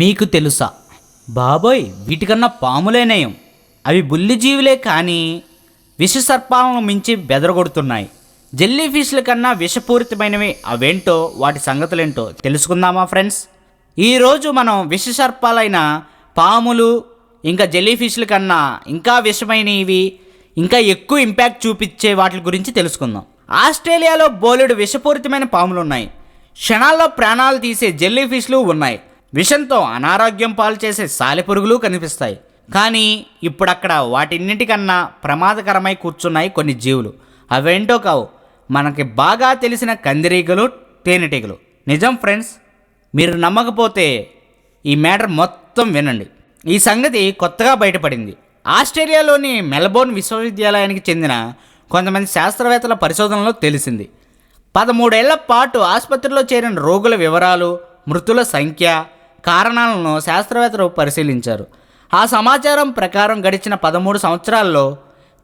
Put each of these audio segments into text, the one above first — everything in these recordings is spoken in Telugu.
మీకు తెలుసా బాబోయ్, వీటికన్నా పాములే నయం. అవి బుల్లిజీవులే కానీ విషసర్పాలను మించి బెదరగొడుతున్నాయి. జెల్లీ ఫిష్ల కన్నా విషపూరితమైనవి అవేంటో, వాటి సంగతులేంటో తెలుసుకుందామా ఫ్రెండ్స్? ఈరోజు మనం విషసర్పాలైన పాములు ఇంకా జెల్లీ ఫిష్ల కన్నా ఇంకా విషమైనవి, ఇంకా ఎక్కువ ఇంపాక్ట్ చూపించే వాటి గురించి తెలుసుకుందాం. ఆస్ట్రేలియాలో బోలెడు విషపూరితమైన పాములు ఉన్నాయి. క్షణాల్లో ప్రాణాలు తీసే జెల్లీ ఫిష్లు ఉన్నాయి. విషంతో అనారోగ్యం పాలు చేసే సాలెపురుగులు కనిపిస్తాయి. కానీ ఇప్పుడక్కడ వాటిన్నింటికన్నా ప్రమాదకరమై కూర్చున్నాయి కొన్ని జీవులు. అవేంటో కావు, మనకి బాగా తెలిసిన కందిరీగలు, తేనెటీగలు. నిజం ఫ్రెండ్స్, మీరు నమ్మకపోతే ఈ మ్యాటర్ మొత్తం వినండి. ఈ సంగతి కొత్తగా బయటపడింది. ఆస్ట్రేలియాలోని మెల్బోర్న్ విశ్వవిద్యాలయానికి చెందిన కొంతమంది శాస్త్రవేత్తల పరిశోధనలో తెలిసింది. 13 ఏళ్ల పాటు ఆసుపత్రిలో చేరిన రోగుల వివరాలు, మృతుల సంఖ్య, కారణాలను శాస్త్రవేత్తలు పరిశీలించారు. ఆ సమాచారం ప్రకారం గడిచిన 13 సంవత్సరాల్లో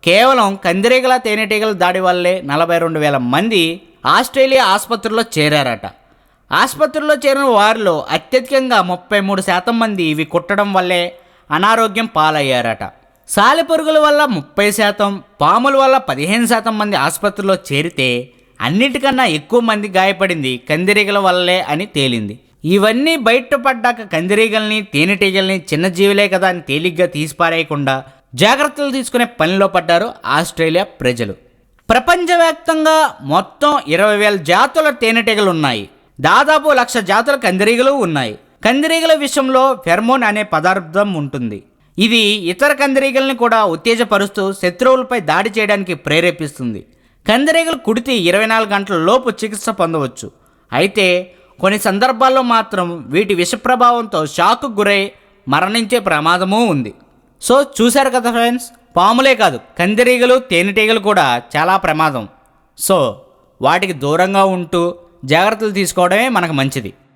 కేవలం కందిరీగల, తేనెటీగల దాడి వల్లే 42,000 మంది ఆస్ట్రేలియా ఆసుపత్రుల్లో చేరారట. ఆసుపత్రుల్లో చేరిన వారిలో అత్యధికంగా 33% మంది ఇవి కుట్టడం వల్లే అనారోగ్యం పాలయ్యారట. సాలెపురుగుల వల్ల 30%, పాముల వల్ల 15% మంది ఆసుపత్రిలో చేరితే అన్నిటికన్నా ఎక్కువ మంది గాయపడింది కందిరీగల వల్లే అని తేలింది. ఇవన్నీ బయటపడ్డాక కందిరీగల్ని, తేనెటీగల్ని చిన్న జీవులే కదా అని తేలిగ్గా తీసిపారేయకుండా జాగ్రత్తలు తీసుకునే పనిలో పడ్డారు ఆస్ట్రేలియా ప్రజలు. ప్రపంచవ్యాప్తంగా మొత్తం 20,000 జాతుల తేనెటీగలు ఉన్నాయి. దాదాపు 1,00,000 జాతుల కందిరీగలు ఉన్నాయి. కందిరీగల విషయంలో ఫెర్మోన్ అనే పదార్థం ఉంటుంది. ఇది ఇతర కందిరీగల్ని కూడా ఉత్తేజపరుస్తూ శత్రువులపై దాడి చేయడానికి ప్రేరేపిస్తుంది. కందిరీగలు కుడితి 24 గంటల లోపు చికిత్స పొందవచ్చు. అయితే కొన్ని సందర్భాల్లో మాత్రం వీటి విష ప్రభావంతో షాక్కు గురై మరణించే ప్రమాదమూ ఉంది. సో చూశారు కదా ఫ్రెండ్స్, పాములే కాదు కందిరీగలు, తేనెటీగలు కూడా చాలా ప్రమాదం. సో వాటికి దూరంగా ఉంటూ జాగ్రత్తలు తీసుకోవడమే మనకు మంచిది.